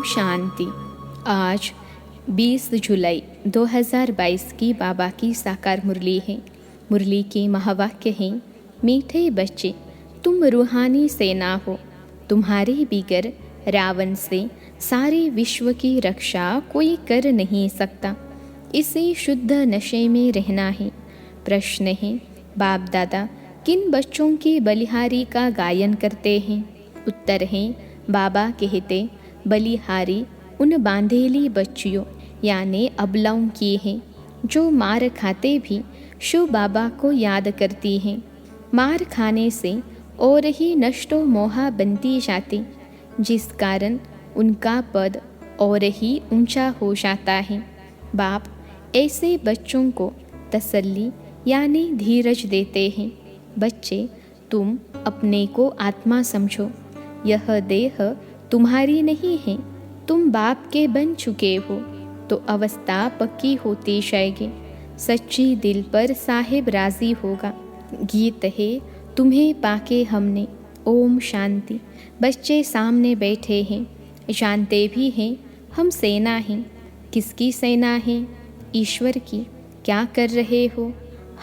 शांति। आज 20 जुलाई 2022 की बाबा की साकार मुरली है। मुरली के महावाक्य हैं, मीठे बच्चे तुम रूहानी सेना हो, तुम्हारे बिगर रावण से सारे विश्व की रक्षा कोई कर नहीं सकता। इसे शुद्ध नशे में रहना है। प्रश्न है, बाप दादा किन बच्चों की बलिहारी का गायन करते हैं? उत्तर है, बाबा कहते बलिहारी उन बांधेली बच्चियों यानी अबलाओं की हैं जो मार खाते भी शिव बाबा को याद करती हैं। मार खाने से और ही नष्टो मोहा बनती जाती, जिस कारण उनका पद और ही ऊंचा हो जाता है। बाप ऐसे बच्चों को तसल्ली यानी धीरज देते हैं। बच्चे तुम अपने को आत्मा समझो, यह देह तुम्हारी नहीं है, तुम बाप के बन चुके हो तो अवस्था पक्की होती जाएगी। सच्ची दिल पर साहिब राजी होगा। गीत है तुम्हें पाके हमने, ओम शांति। बच्चे सामने बैठे हैं, जानते भी हैं हम सेना हैं। किसकी सेना है? ईश्वर की। क्या कर रहे हो?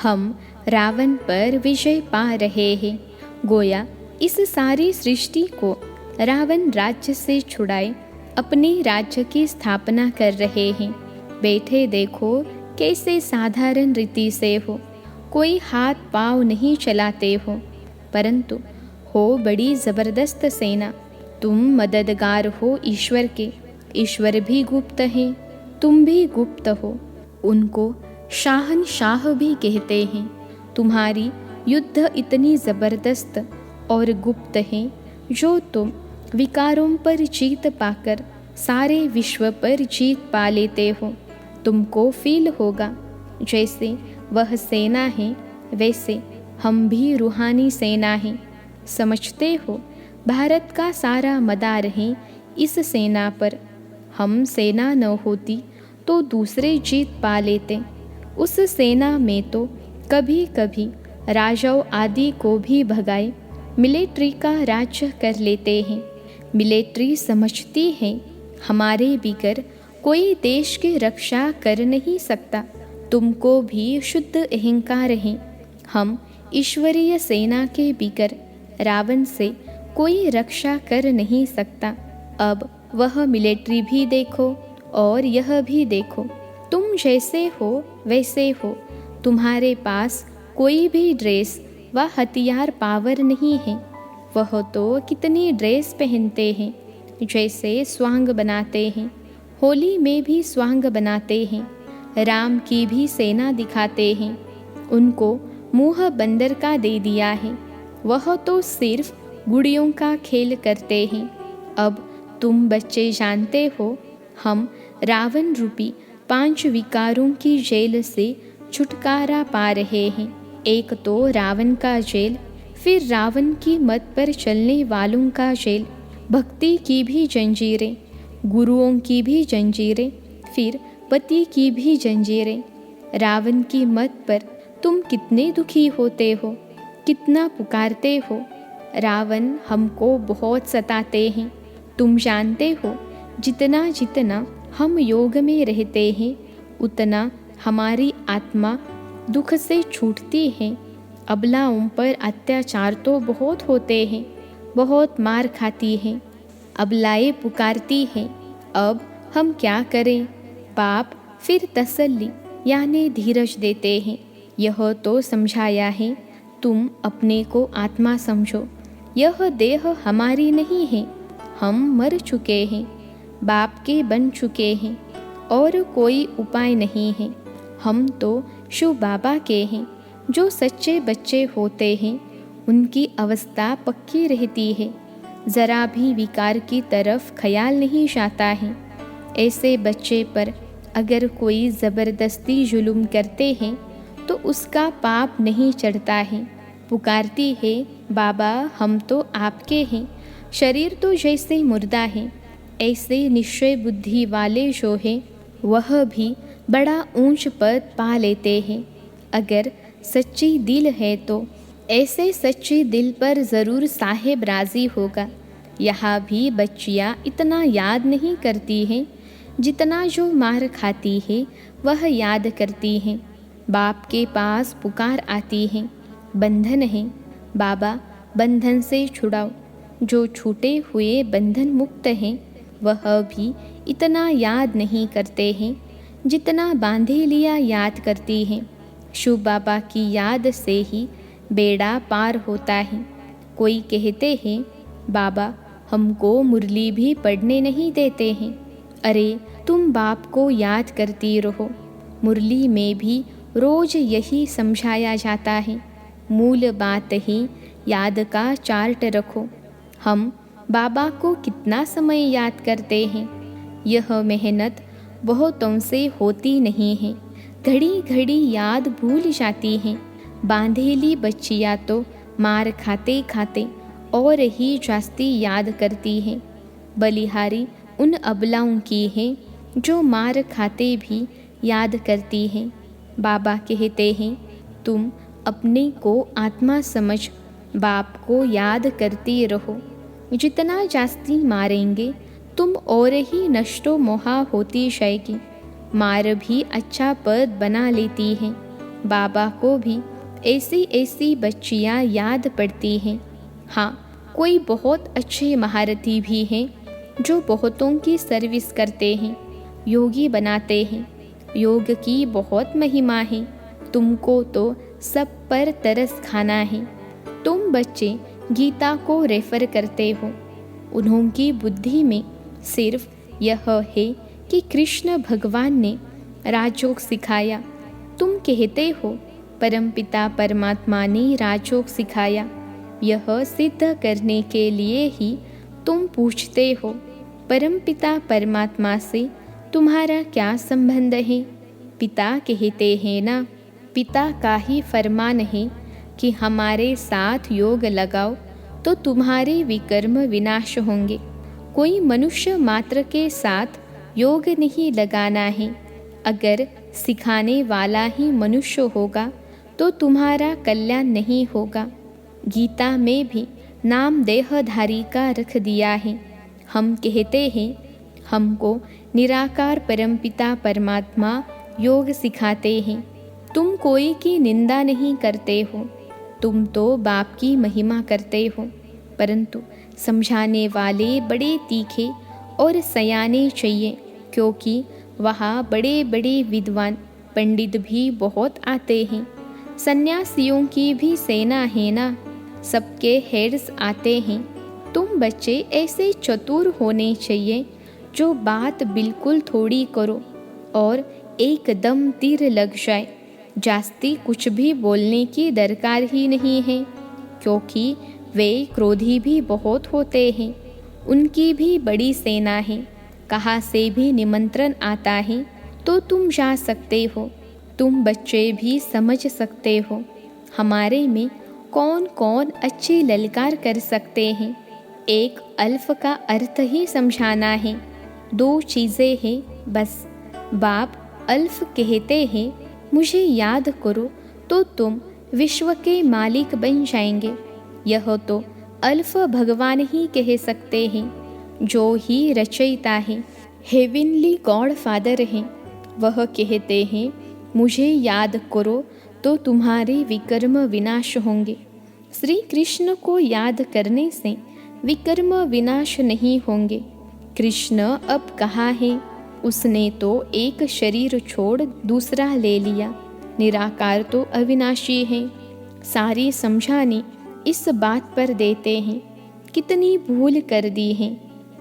हम रावण पर विजय पा रहे हैं। गोया इस सारी सृष्टि को रावण राज्य से छुड़ाए अपने राज्य की स्थापना कर रहे हैं। बैठे देखो कैसे साधारण रीति से हो, कोई हाथ पाँव नहीं चलाते हो, परंतु हो बड़ी ज़बरदस्त सेना। तुम मददगार हो ईश्वर के। ईश्वर भी गुप्त हैं, तुम भी गुप्त हो। उनको शाहनशाह भी कहते हैं। तुम्हारी युद्ध इतनी ज़बरदस्त और गुप्त है जो तुम विकारों पर जीत पाकर सारे विश्व पर जीत पा लेते हो। तुमको फील होगा जैसे वह सेना है वैसे हम भी रूहानी सेना हैं। समझते हो भारत का सारा मदार है इस सेना पर। हम सेना न होती तो दूसरे जीत पा लेते। उस सेना में तो कभी कभी राजाओं आदि को भी भगाए मिलिट्री का राज्य कर लेते हैं। मिलिट्री समझती है हमारे बिगर कोई देश की रक्षा कर नहीं सकता। तुमको भी शुद्ध अहंकार है। हम ईश्वरीय सेना के बिगर रावण से कोई रक्षा कर नहीं सकता। अब वह मिलिट्री भी देखो और यह भी देखो, तुम जैसे हो वैसे हो। तुम्हारे पास कोई भी ड्रेस व हथियार पावर नहीं है। वह तो कितनी ड्रेस पहनते हैं, जैसे स्वांग बनाते हैं। होली में भी स्वांग बनाते हैं। राम की भी सेना दिखाते हैं। उनको मुँह बंदर का दे दिया है। वह तो सिर्फ गुड़ियों का खेल करते हैं। अब तुम बच्चे जानते हो हम रावण रूपी 5 विकारों की जेल से छुटकारा पा रहे हैं। एक तो रावण का जेल, फिर रावण की मत पर चलने वालों का जेल, भक्ति की भी जंजीरें, गुरुओं की भी जंजीरें, फिर पति की भी जंजीरें। रावण की मत पर तुम कितने दुखी होते हो, कितना पुकारते हो। रावण हमको बहुत सताते हैं। तुम जानते हो जितना जितना हम योग में रहते हैं उतना हमारी आत्मा दुख से छूटती है। अबलाओं पर अत्याचार तो बहुत होते हैं, बहुत मार खाती हैं। अबलाएं पुकारती हैं, अब हम क्या करें? बाप फिर तसल्ली यानी धीरज देते हैं। यह तो समझाया है तुम अपने को आत्मा समझो। यह देह हमारी नहीं है, हम मर चुके हैं, बाप के बन चुके हैं और कोई उपाय नहीं है। हम तो शिव बाबा के हैं। जो सच्चे बच्चे होते हैं उनकी अवस्था पक्की रहती है, ज़रा भी विकार की तरफ ख्याल नहीं जाता है। ऐसे बच्चे पर अगर कोई ज़बरदस्ती जुल्म करते हैं तो उसका पाप नहीं चढ़ता है। पुकारती है, बाबा हम तो आपके हैं, शरीर तो जैसे मुर्दा है। ऐसे निश्चय बुद्धि वाले जो हैं वह भी बड़ा ऊंच पद पा लेते हैं। अगर सच्ची दिल है तो ऐसे सच्चे दिल पर ज़रूर साहिब राज़ी होगा। यहाँ भी बच्चियाँ इतना याद नहीं करती हैं जितना जो मार खाती है वह याद करती हैं। बाप के पास पुकार आती है, बंधन है, बाबा बंधन से छुड़ाओ। जो छूटे हुए बंधन मुक्त हैं वह भी इतना याद नहीं करते हैं जितना बांधे लिया याद करती हैं। शिव बाबा की याद से ही बेड़ा पार होता है। कोई कहते हैं बाबा हमको मुरली भी पढ़ने नहीं देते हैं। अरे तुम बाप को याद करती रहो। मुरली में भी रोज यही समझाया जाता है। मूल बात ही याद का चार्ट रखो। हम बाबा को कितना समय याद करते हैं, यह मेहनत बहुतों से होती नहीं है। घड़ी घड़ी याद भूल जाती हैं। बांधेली बच्चियाँ तो मार खाते खाते और ही जास्ती याद करती हैं। बलिहारी उन अबलाओं की है जो मार खाते भी याद करती हैं। बाबा कहते हैं तुम अपने को आत्मा समझ बाप को याद करती रहो। जितना जास्ती मारेंगे तुम और ही नष्टो मोहा होती जाएगी। मार भी अच्छा पद बना लेती हैं। बाबा को भी ऐसी ऐसी बच्चियाँ याद पड़ती हैं। हाँ, कोई बहुत अच्छे महारथी भी हैं जो बहुतों की सर्विस करते हैं, योगी बनाते हैं। योग की बहुत महिमा है। तुमको तो सब पर तरस खाना है। तुम बच्चे गीता को रेफर करते हो। उन्होंने बुद्धि में सिर्फ यह है कि कृष्ण भगवान ने राजयोग सिखाया। तुम कहते हो परमपिता परमात्मा ने राजयोग सिखाया। यह सिद्ध करने के लिए ही तुम पूछते हो परमपिता परमात्मा से तुम्हारा क्या संबंध है। पिता कहते हैं ना, पिता का ही फरमान है कि हमारे साथ योग लगाओ तो तुम्हारे विकर्म विनाश होंगे। कोई मनुष्य मात्र के साथ योग नहीं लगाना है। अगर सिखाने वाला ही मनुष्य होगा तो तुम्हारा कल्याण नहीं होगा। गीता में भी नाम देहधारी का रख दिया है। हम कहते हैं हमको निराकार परमपिता परमात्मा योग सिखाते हैं। तुम कोई की निंदा नहीं करते हो। तुम तो बाप की महिमा करते हो, परंतु समझाने वाले बड़े तीखे और सयाने चाहिए, क्योंकि वहाँ बड़े बड़े विद्वान पंडित भी बहुत आते हैं। सन्यासियों की भी सेना है ना, सबके हेड्स आते हैं। तुम बच्चे ऐसे चतुर होने चाहिए जो बात बिल्कुल थोड़ी करो और एकदम तीर लग जाए। जास्ती कुछ भी बोलने की दरकार ही नहीं है, क्योंकि वे क्रोधी भी बहुत होते हैं। उनकी भी बड़ी सेना है। कहाँ से भी निमंत्रण आता है तो तुम जा सकते हो। तुम बच्चे भी समझ सकते हो हमारे में कौन कौन अच्छी ललकार कर सकते हैं। एक अल्फ का अर्थ ही समझाना है। दो चीज़ें हैं बस। बाप अल्फ कहते हैं मुझे याद करो तो तुम विश्व के मालिक बन जाएंगे। यह तो अल्फ भगवान ही कह सकते हैं, जो ही रचयिता है, हेविनली गॉड फादर हैं। वह कहते हैं मुझे याद करो तो तुम्हारे विकर्म विनाश होंगे। श्री कृष्ण को याद करने से विकर्म विनाश नहीं होंगे। कृष्ण अब कहाँ है? उसने तो एक शरीर छोड़ दूसरा ले लिया। निराकार तो अविनाशी है। सारी समझाने इस बात पर देते हैं। कितनी भूल कर दी है।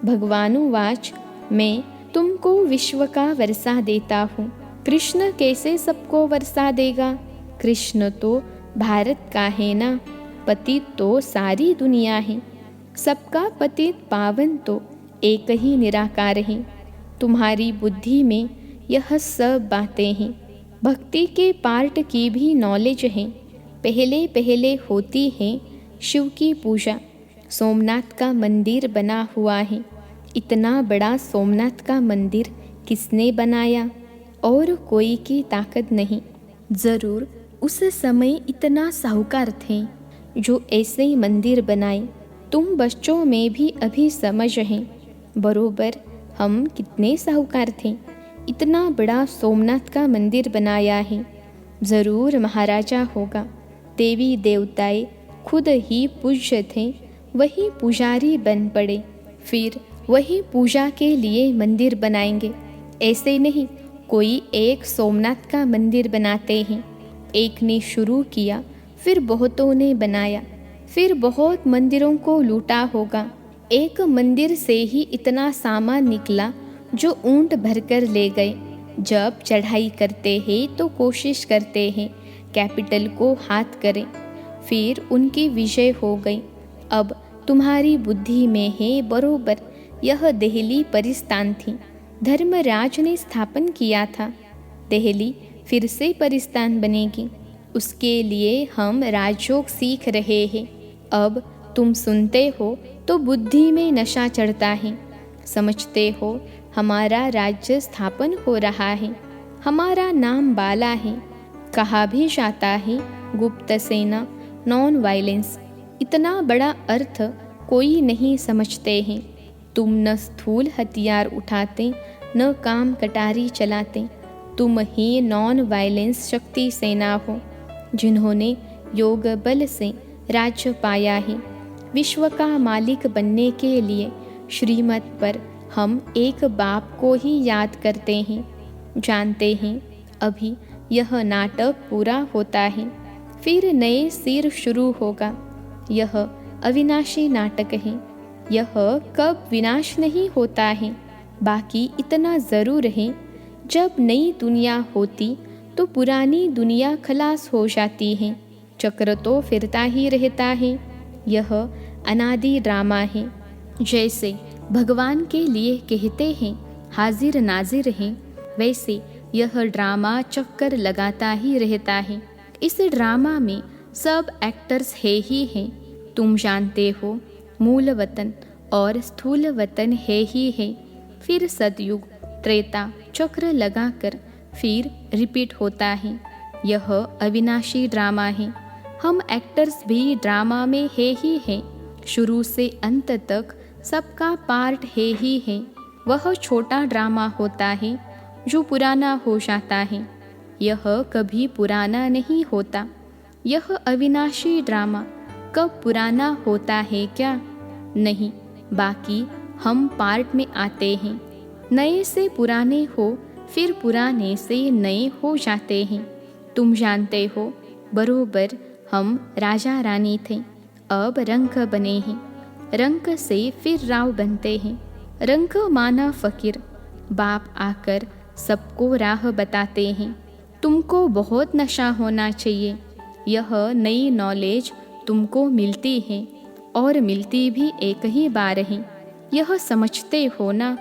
भगवानुवाच मैं तुमको विश्व का वर्षा देता हूँ। कृष्ण कैसे सबको वर्षा देगा? कृष्ण तो भारत का है ना। पतित तो सारी दुनिया है। सबका पतित पावन तो एक ही निराकार है। तुम्हारी बुद्धि में यह सब बातें हैं। भक्ति के पार्ट की भी नॉलेज है। पहले पहले होती है शिव की पूजा। सोमनाथ का मंदिर बना हुआ है। इतना बड़ा सोमनाथ का मंदिर किसने बनाया? और कोई की ताकत नहीं। ज़रूर उस समय इतना साहूकार थे जो ऐसे ही मंदिर बनाए। तुम बच्चों में भी अभी समझ हैं। बरोबर हम कितने साहूकार थे, इतना बड़ा सोमनाथ का मंदिर बनाया है। ज़रूर महाराजा होगा। देवी देवताएं खुद ही पूज्य थे, वही पुजारी बन पड़े, फिर वही पूजा के लिए मंदिर बनाएंगे। ऐसे नहीं कोई एक सोमनाथ का मंदिर बनाते हैं। एक ने शुरू किया, फिर बहुतों ने बनाया, फिर बहुत मंदिरों को लूटा होगा। एक मंदिर से ही इतना सामान निकला जो ऊंट भरकर ले गए। जब चढ़ाई करते हैं तो कोशिश करते हैं कैपिटल को हाथ करें, फिर उनकी विजय हो गई। अब तुम्हारी बुद्धि में है बरोबर यह दिल्ली परिस्तान थी, धर्मराज ने स्थापन किया था। दिल्ली फिर से परिस्तान बनेगी, उसके लिए हम राजयोग सीख रहे हैं। अब तुम सुनते हो तो बुद्धि में नशा चढ़ता है, समझते हो हमारा राज्य स्थापन हो रहा है, हमारा नाम बाला है। कहा भी जाता है गुप्त सेना, नॉन वायलेंस। इतना बड़ा अर्थ कोई नहीं समझते हैं। तुम न स्थूल हथियार उठाते, न काम कटारी चलाते। तुम ही नॉन वायलेंस शक्ति सेना हो, जिन्होंने योग बल से राज्य पाया है। विश्व का मालिक बनने के लिए श्रीमत पर हम एक बाप को ही याद करते हैं। जानते हैं अभी यह नाटक पूरा होता है, फिर नए सिर शुरू होगा। यह अविनाशी नाटक है। यह कब विनाश नहीं होता है। बाकी इतना ज़रूर है, जब नई दुनिया होती तो पुरानी दुनिया खलास हो जाती है। चक्र तो फिरता ही रहता है। यह अनादि ड्रामा है। जैसे भगवान के लिए कहते हैं हाजिर नाजिर है, वैसे यह ड्रामा चक्कर लगाता ही रहता है। इस ड्रामा में सब एक्टर्स है ही हैं। तुम जानते हो मूल वतन और स्थूल वतन है ही है। फिर सतयुग त्रेता चक्र लगाकर फिर रिपीट होता है। यह अविनाशी ड्रामा है। हम एक्टर्स भी ड्रामा में है ही हैं। शुरू से अंत तक सबका पार्ट है ही है। वह छोटा ड्रामा होता है जो पुराना हो जाता है। यह कभी पुराना नहीं होता। यह अविनाशी ड्रामा कब पुराना होता है क्या? नहीं। बाकी हम पार्ट में आते हैं। नए से पुराने हो, फिर पुराने से नए हो जाते हैं। तुम जानते हो बरोबर हम राजा रानी थे, अब रंक बने हैं। रंक से फिर राव बनते हैं। रंक माना फकीर। बाप आकर सबको राह बताते हैं। तुमको बहुत नशा होना चाहिए। यह नई नॉलेज तुमको मिलती है और मिलती भी एक ही बार है। यह समझते हो ना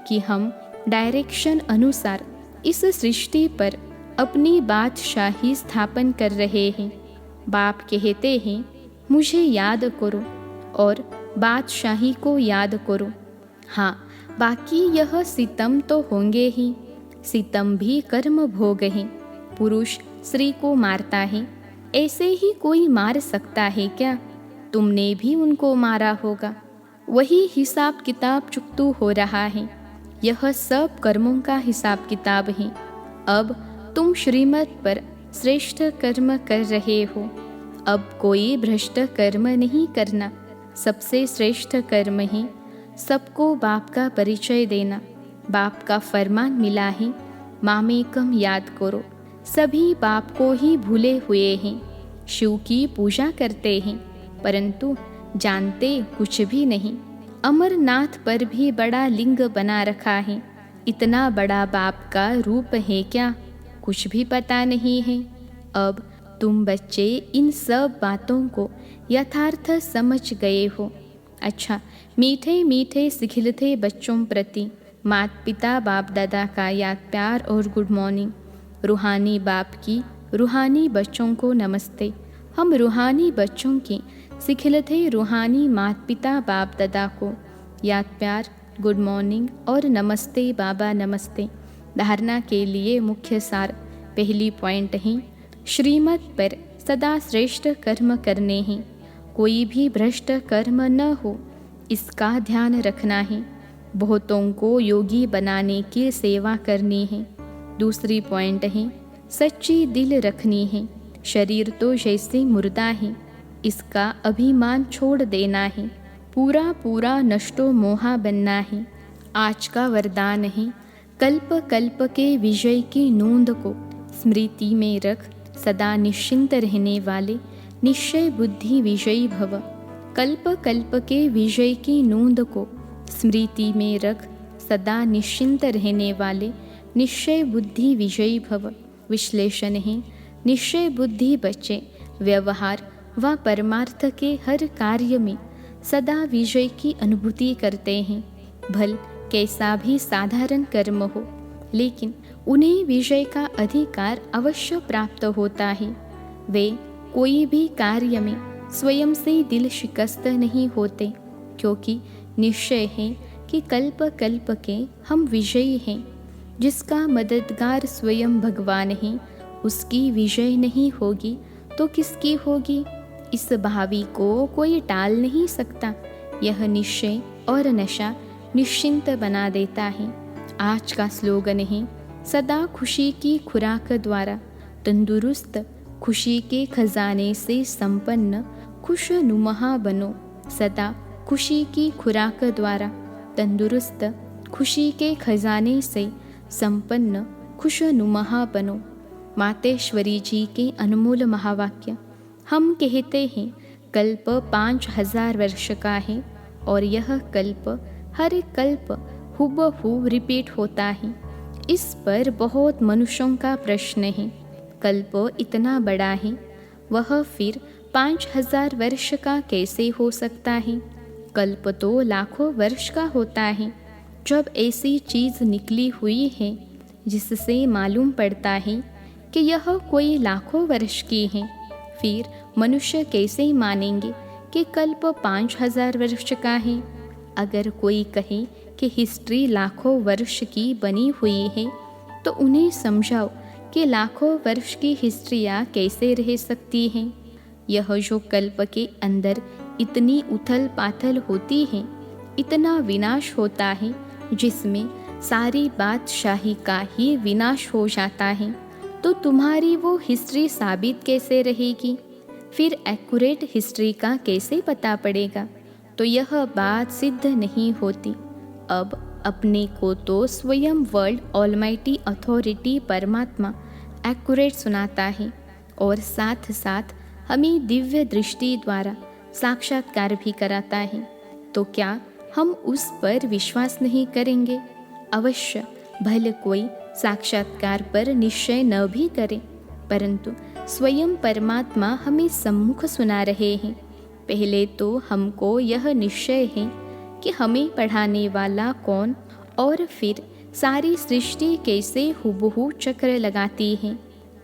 कि हम डायरेक्शन अनुसार इस सृष्टि पर अपनी बादशाही स्थापन कर रहे हैं। बाप कहते हैं मुझे याद करो और बादशाही को याद करो। हाँ, बाकी यह सितम तो होंगे ही। सितम भी कर्म भोग हैं। पुरुष स्त्री को मारता है, ऐसे ही कोई मार सकता है क्या? तुमने भी उनको मारा होगा। वही हिसाब किताब चुकतू हो रहा है। यह सब कर्मों का हिसाब किताब है। अब तुम श्रीमत पर श्रेष्ठ कर्म कर रहे हो। अब कोई भ्रष्ट कर्म नहीं करना। सबसे श्रेष्ठ कर्म है सबको बाप का परिचय देना। बाप का फरमान मिला है, मामेकम याद करो। सभी बाप को ही भूले हुए हैं। शिव की पूजा करते हैं, परंतु जानते कुछ भी नहीं। अमरनाथ पर भी बड़ा लिंग बना रखा है। इतना बड़ा बाप का रूप है क्या? कुछ भी पता नहीं है। अब तुम बच्चे इन सब बातों को यथार्थ समझ गए हो। अच्छा, मीठे मीठे सिखिलते बच्चों प्रति माता पिता बाप दादा का याद प्यार और गुड मॉर्निंग। रूहानी बाप की रूहानी बच्चों को नमस्ते। हम रूहानी बच्चों के सिखिलते रूहानी माता पिता बाप दादा को याद प्यार, गुड मॉर्निंग और नमस्ते बाबा नमस्ते। धारणा के लिए मुख्य सार। पहली पॉइंट है श्रीमत पर सदा श्रेष्ठ कर्म करने हैं। कोई भी भ्रष्ट कर्म न हो, इसका ध्यान रखना है। बहुतों को योगी बनाने की सेवा करनी है। दूसरी पॉइंट है, सच्ची दिल रखनी है। शरीर तो जैसे मुर्दा है, इसका अभिमान छोड़ देना है। पूरा पूरा नष्टो मोहा बनना है। आज का वरदान है, कल्प कल्प के विजय की नोंद को स्मृति में रख, सदा निश्चिंत रहने वाले निश्चय बुद्धि विजयी भव। कल्प कल्प के विजय की नोंद को स्मृति में रख, सदा निश्चिंत रहने वाले निश्चय बुद्धि विजयी भव। विश्लेषण है, निश्चय बुद्धि बच्चे व्यवहार व परमार्थ के हर कार्य में सदा विजय की अनुभूति करते हैं। भल कैसा भी साधारण कर्म हो, लेकिन उन्हें विजय का अधिकार अवश्य प्राप्त होता है। वे कोई भी कार्य में स्वयं से दिल शिकस्त नहीं होते, क्योंकि निश्चय है कि कल्प कल्प के हम विजयी हैं। जिसका मददगार स्वयं भगवान है, उसकी विजय नहीं होगी तो किसकी होगी? इस भावी को कोई टाल नहीं सकता। यह निश्चय और नशा निश्चिंत बना देता है। आज का स्लोगन है, सदा खुशी की खुराक द्वारा तंदुरुस्त, खुशी के खजाने से संपन्न खुश नुमा बनो। सदा खुशी की खुराक द्वारा तंदुरुस्त, खुशी के खजाने से संपन्न खुश नुमा बनो। मातेश्वरी जी के अनमोल महावाक्य। हम कहते हैं कल्प 5000 वर्ष का है, और यह कल्प हर कल्प हुबहू रिपीट होता है। इस पर बहुत मनुष्यों का प्रश्न है। कल्प इतना बड़ा है, वह फिर 5000 वर्ष का कैसे हो सकता है? कल्प तो लाखों वर्ष का होता है। जब ऐसी चीज़ निकली हुई है जिससे मालूम पड़ता है कि यह कोई लाखों वर्ष की है, फिर मनुष्य कैसे मानेंगे कि कल्प 5000 वर्ष का है? अगर कोई कहे कि हिस्ट्री लाखों वर्ष की बनी हुई है, तो उन्हें समझाओ कि लाखों वर्ष की हिस्ट्रियाँ कैसे रह सकती हैं। यह जो कल्प के अंदर इतनी उथल पाथल होती है, इतना विनाश होता है, जिसमें सारी बादशाही का ही विनाश हो जाता है, तो तुम्हारी वो हिस्ट्री साबित कैसे रहेगी? फिर एक्यूरेट हिस्ट्री का कैसे पता पड़ेगा? तो यह बात सिद्ध नहीं होती। अब अपने को तो स्वयं वर्ल्ड ऑलमाइटी अथॉरिटी परमात्मा एक्यूरेट सुनाता है, और साथ साथ हमें दिव्य दृष्टि द्वारा साक्षात्कार भी कराता है। तो क्या हम उस पर विश्वास नहीं करेंगे? अवश्य भले कोई साक्षात्कार पर निश्चय न भी करे, परंतु स्वयं परमात्मा हमें सम्मुख सुना रहे हैं। पहले तो हमको यह निश्चय है कि हमें पढ़ाने वाला कौन, और फिर सारी सृष्टि कैसे हुबहू चक्र लगाती है,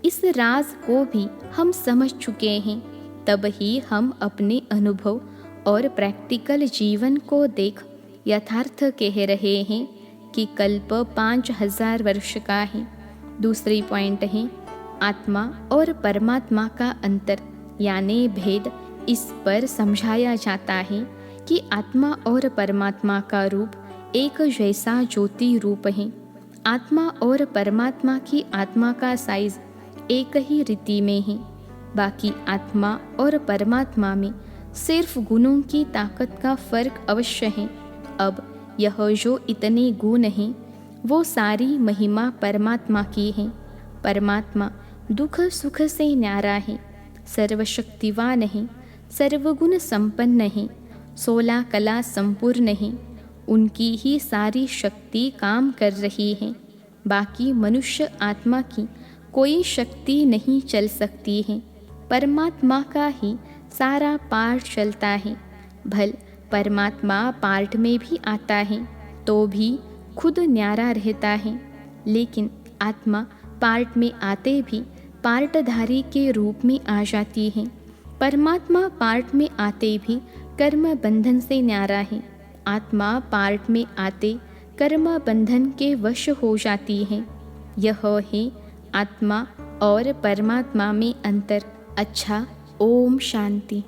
इस राज को भी हम समझ चुके हैं। तब ही हम अपने अनुभव और प्रैक्टिकल जीवन को देख यथार्थ कह रहे हैं कि कल्प 5000 वर्ष का है। दूसरी पॉइंट है, आत्मा और परमात्मा का अंतर यानी भेद। इस पर समझाया जाता है कि आत्मा और परमात्मा का रूप एक जैसा ज्योति रूप है। आत्मा और परमात्मा की आत्मा का साइज एक ही रीति में है। बाकी आत्मा और परमात्मा में सिर्फ गुणों की ताकत का फर्क अवश्य है। अब यह जो इतने गुण हैं, वो सारी महिमा परमात्मा की है। परमात्मा दुख सुख से न्यारा है, सर्वशक्तिवान है, सर्वगुण संपन्न है, 16 कला संपूर्ण है। उनकी ही सारी शक्ति काम कर रही है। बाकी मनुष्य आत्मा की कोई शक्ति नहीं चल सकती है। परमात्मा का ही सारा पार्ट चलता है। भल परमात्मा पार्ट में भी आता है तो भी खुद न्यारा रहता है, लेकिन आत्मा पार्ट में आते भी पार्टधारी के रूप में आ जाती है। परमात्मा पार्ट में आते भी कर्म बंधन से न्यारा है। आत्मा पार्ट में आते कर्म बंधन के वश हो जाती है। यह है आत्मा और परमात्मा में अंतर। अच्छा, ओम शांति।